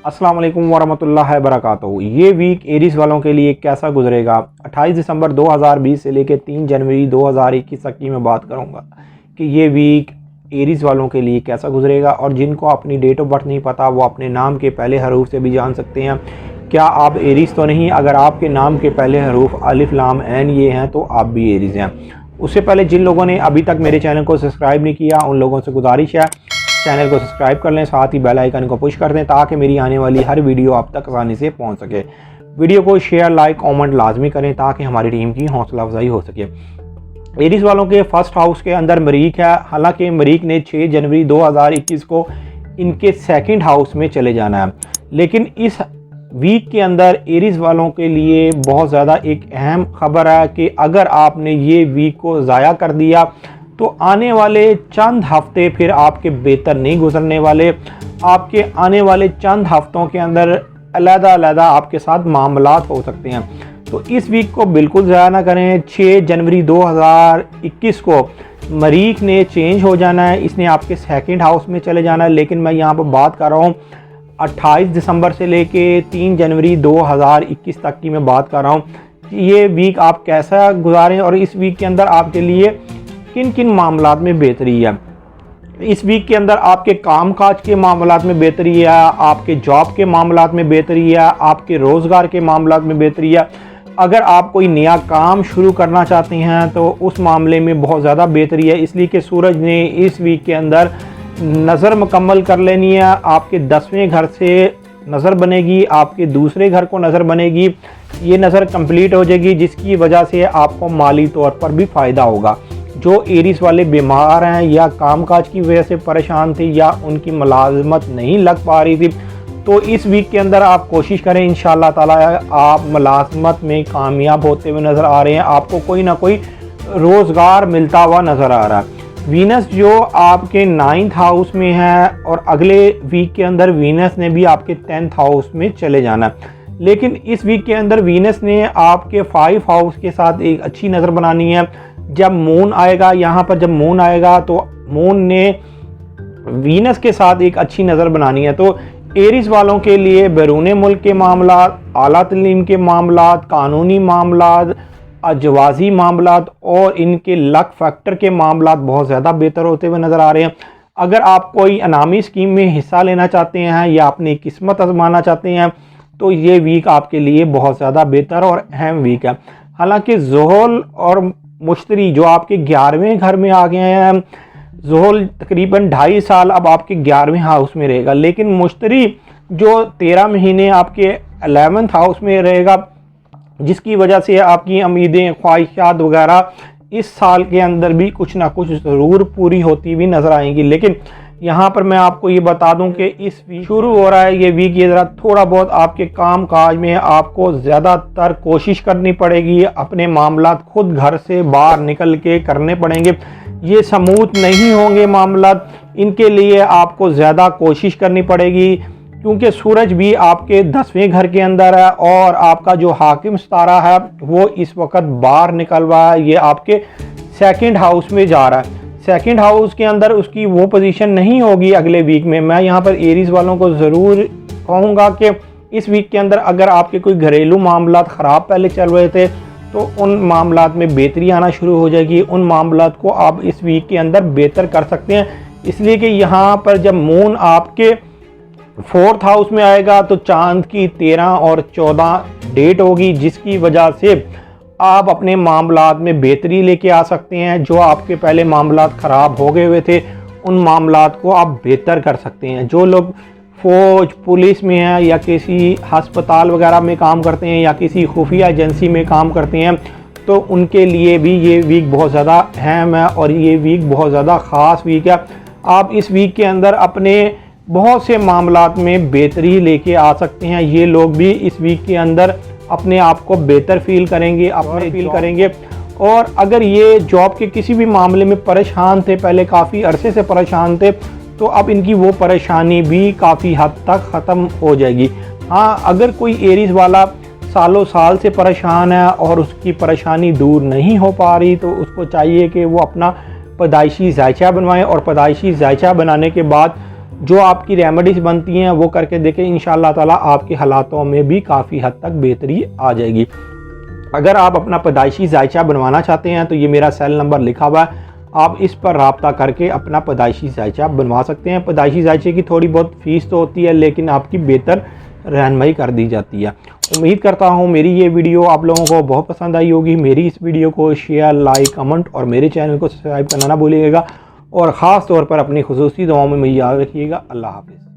अस्सलाम वालेकुम वरहमतुल्लाहि वबरकातुहू। ये वीक एरीज़ वालों के लिए कैसा गुजरेगा? 28 दिसंबर 2020 से लेकर 3 जनवरी 2021 तक की मैं बात करूँगा कि ये वीक एरीज़ वालों के लिए कैसा गुजरेगा। और जिनको अपनी डेट ऑफ बर्थ नहीं पता वो अपने नाम के पहले हरूफ से भी जान सकते हैं। क्या आप एरीज़ तो नहीं? अगर आपके नाम के पहले हरूफ अलिफ लाम ऐन ये हैं तो आप भी एरीज़ हैं। उससे पहले जिन लोगों ने अभी तक मेरे चैनल को सब्सक्राइब नहीं किया उन लोगों से गुजारिश है चैनल को सब्सक्राइब कर लें, साथ ही बेल आइकन को पुश कर दें ताकि मेरी आने वाली हर वीडियो आप तक आसानी से पहुंच सके। वीडियो को शेयर लाइक कमेंट लाजमी करें ताकि हमारी टीम की हौसला अफजाई हो सके। एरीज़ वालों के फर्स्ट हाउस के अंदर मरीक है। हालांकि मरीक ने 6 जनवरी 2021 को इनके सेकंड हाउस में चले जाना है, लेकिन इस वीक के अंदर एरीज़ वालों के लिए बहुत ज़्यादा एक अहम खबर है कि अगर आपने ये वीक को ज़ाया कर दिया तो आने वाले चंद हफ्ते फिर आपके बेहतर नहीं गुजरने वाले। आपके आने वाले चंद हफ्तों के अंदर अलग-अलग आपके साथ मामलात हो सकते हैं, तो इस वीक को बिल्कुल ज़ाया ना करें। 6 जनवरी 2021 को मरीख ने चेंज हो जाना है, इसने आपके सेकंड हाउस में चले जाना है। लेकिन मैं यहाँ पर बात कर रहा हूँ 28 दिसंबर से लेके 3 जनवरी 2021 तक की मैं बात कर रहा हूँ कि ये वीक आप कैसा गुजारें और इस वीक के अंदर आपके लिए किन किन मामलात में बेहतरी है। इस वीक के अंदर आपके कामकाज के मामलात में बेहतरी है, आपके जॉब के मामलात में बेहतरी है, आपके रोज़गार के मामलात में बेहतरी है। अगर आप कोई नया काम शुरू करना चाहते हैं तो उस मामले में बहुत ज़्यादा बेहतरी है, इसलिए कि सूरज ने इस वीक के अंदर नज़र मुकम्मल कर लेनी है। आपके 10वें घर से नज़र बनेगी, आपके दूसरे घर को नज़र बनेगी, ये नज़र कंप्लीट हो जाएगी जिसकी वजह से आपको माली तौर पर भी फ़ायदा होगा। जो एरीज़ वाले बीमार हैं या कामकाज की वजह से परेशान थे या उनकी मुलाजमत नहीं लग पा रही थी, तो इस वीक के अंदर आप कोशिश करें, इंशाअल्लाह ताला आप मुलाजमत में कामयाब होते हुए नज़र आ रहे हैं। आपको कोई ना कोई रोज़गार मिलता हुआ नज़र आ रहा है। वीनस जो आपके 9th हाउस में है और अगले वीक के अंदर वीनस ने भी आपके 10th हाउस में चले जाना है। लेकिन इस वीक के अंदर वीनस ने आपके 5 हाउस के साथ एक अच्छी नज़र बनानी है। जब मून आएगा यहाँ पर, जब मून आएगा तो मून ने वीनस के साथ एक अच्छी नज़र बनानी है। तो एरीज़ वालों के लिए बैरून मुल्क के मामलात, आला तलीम के मामलात, कानूनी मामलात, अजवाज़ी मामलात और इनके लक फैक्टर के मामलात बहुत ज़्यादा बेहतर होते हुए नज़र आ रहे हैं। अगर आप कोई अनामी स्कीम में हिस्सा लेना चाहते हैं या अपनी किस्मत आजमाना चाहते हैं तो ये वीक आपके लिए बहुत ज़्यादा बेहतर और अहम वीक है। हालांकि ज़ुहल और मुश्तरी जो आपके 11वें घर में आ गए हैं, ज़ुहल तकरीबन 2.5 साल अब आपके 11वें हाउस में रहेगा, लेकिन मुश्तरी जो 13 महीने आपके 11th हाउस में रहेगा, जिसकी वजह से आपकी उम्मीदें ख्वाहिशात वगैरह इस साल के अंदर भी कुछ ना कुछ ज़रूर पूरी होती हुई नज़र आएंगी। लेकिन यहाँ पर मैं आपको ये बता दूं कि इस वीक शुरू हो रहा है ये वीक, ये ज़रा थोड़ा बहुत आपके काम काज में आपको ज़्यादातर कोशिश करनी पड़ेगी, अपने मामलात खुद घर से बाहर निकल के करने पड़ेंगे। ये स्मूथ नहीं होंगे मामलात, इनके लिए आपको ज़्यादा कोशिश करनी पड़ेगी क्योंकि सूरज भी आपके 10वें घर के अंदर है और आपका जो हाकिम सितारा है वो इस वक्त बाहर निकल रहा है, ये आपके सेकंड हाउस में जा रहा है। सेकंड हाउस के अंदर उसकी वो पोजीशन नहीं होगी अगले वीक में। मैं यहाँ पर एरीज़ वालों को ज़रूर कहूँगा कि इस वीक के अंदर अगर आपके कोई घरेलू मामलात ख़राब पहले चल रहे थे तो उन मामलात में बेहतरी आना शुरू हो जाएगी। उन मामलात को आप इस वीक के अंदर बेहतर कर सकते हैं, इसलिए कि यहाँ पर जब मून आपके 4th हाउस में आएगा तो चांद की 13 और 14 डेट होगी, जिसकी वजह से आप अपने मामलात में बेहतरी लेके आ सकते हैं। जो आपके पहले मामलात ख़राब हो गए हुए थे उन मामलात को आप बेहतर कर सकते हैं। जो लोग फ़ौज पुलिस में हैं या किसी हस्पताल वगैरह में काम करते हैं या किसी खुफिया एजेंसी में काम करते हैं तो उनके लिए भी ये वीक बहुत ज़्यादा अहम है और ये वीक बहुत ज़्यादा ख़ास वीक है। आप इस वीक के अंदर अपने बहुत से मामलात में बेहतरी लेके आ सकते हैं। ये लोग भी इस वीक के अंदर अपने आप को बेहतर फील करेंगे, अपने फील करेंगे। और अगर ये जॉब के किसी भी मामले में परेशान थे, पहले काफ़ी अरसे से परेशान थे, तो अब इनकी वो परेशानी भी काफ़ी हद तक ख़त्म हो जाएगी। हाँ, अगर कोई एरीज़ वाला सालों साल से परेशान है और उसकी परेशानी दूर नहीं हो पा रही तो उसको चाहिए कि वो अपना पैदाइशी जायचा बनवाएं और पैदाइशी जायचा बनाने के बाद जो आपकी रेमेडीज़ बनती हैं वो करके देखें, इंशाअल्लाह ताला आपके हालातों में भी काफ़ी हद तक बेहतरी आ जाएगी। अगर आप अपना पैदाइशी जायचा बनवाना चाहते हैं तो ये मेरा सेल नंबर लिखा हुआ है, आप इस पर रब्ता करके अपना पैदाइशी जायचा बनवा सकते हैं। पैदाइशी जायचे की थोड़ी बहुत फ़ीस तो होती है, लेकिन आपकी बेहतर रहनुमाई कर दी जाती है। उम्मीद करता हूँ मेरी ये वीडियो आप लोगों को बहुत पसंद आई होगी। मेरी इस वीडियो को शेयर, लाइक, कमेंट और मेरे चैनल को सब्सक्राइब करना ना भूलिएगा, और ख़ास तौर पर अपनी खुसूसी दुआओं में याद रखिएगा। अल्लाह हाफ़िज़।